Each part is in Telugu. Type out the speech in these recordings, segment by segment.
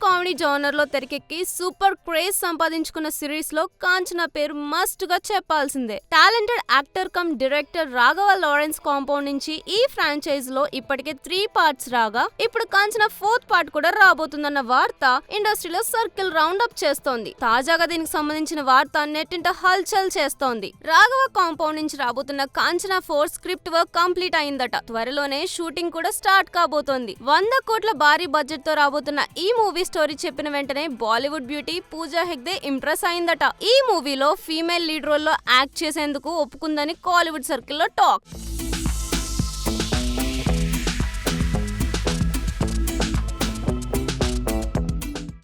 కామెడీ జోనర్ లో తెరకెక్కి సూపర్ క్రేజ్ సంపాదించుకున్న సిరీస్ లో కాంచనా పేరు మస్ట్ గా చెప్పాల్సిందే. Talented actor come director Raghava Lawrence compound నుంచి ఈ ఫ్రాంచైజ్ లో ఇప్పటికే 3 పార్ట్స్ రాగా ఇప్పుడు కాంచనా 4th పార్ట్ కూడా రాబోతుందన్న వార్త ఇండస్ట్రీలో సర్కిల్ రౌండ్ అప్ చేస్తోంది. తాజాగా దీనికి సంబంధించిన వార్త నెట్టింట హల్చల్ చేస్తోంది. రాఘవ కాంపౌండ్ నుంచి రాబోతున్న కాంచనా 4 స్క్రిప్ట్ వర్క్ కంప్లీట్ అయిందట. త్వరలోనే షూటింగ్ కూడా స్టార్ట్ కాబోతోంది. 100 కోట్ల భారీ బడ్జెట్ తో రాబోతున్న ఈ మూవీ స్టోరీ చెప్పిన వెంటనే బాలీవుడ్ బ్యూటీ పూజా హెగ్డే ఇంప్రెస్ అయిందట. ఈ మూవీలో ఫీమేల్ లీడ్ రోల్ లో యాక్ట్ చేసేందుకు ఒప్పుకుందని కాలీవుడ్ సర్కిల్లో టాక్.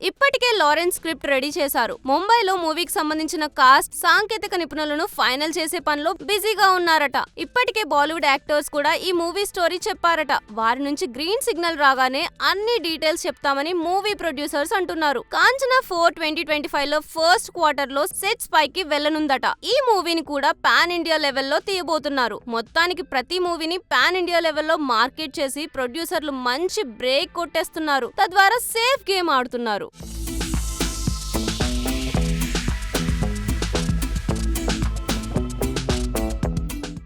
ఇప్పటికే లారెన్స్ స్క్రిప్ట్ రెడీ చేశారు. ముంబైలో మూవీకి సంబంధించిన కాస్ట్, సాంకేతిక నిపుణులను ఫైనల్ చేసే పనిలో బిజీగా ఉన్నారట. ఇప్పటికే బాలీవుడ్ యాక్టర్స్ కూడా ఈ మూవీ స్టోరీ చెప్పారట. వారి నుంచి గ్రీన్ సిగ్నల్ రాగానే అన్ని డీటెయిల్స్ చెప్తామని మూవీ ప్రొడ్యూసర్స్ అంటున్నారు. కాంచనా 4 2025 లో ఫస్ట్ క్వార్టర్ లో సెట్స్ పైకి వెళ్లనుందట. ఈ మూవీని కూడా పాన్ ఇండియా లెవెల్లో తీయబోతున్నారు. మొత్తానికి ప్రతి మూవీని పాన్ ఇండియా లెవెల్లో మార్కెట్ చేసి ప్రొడ్యూసర్లు మంచి బ్రేక్ కొట్టేస్తున్నారు. తద్వారా సేఫ్ గేమ్ ఆడుతున్నారు.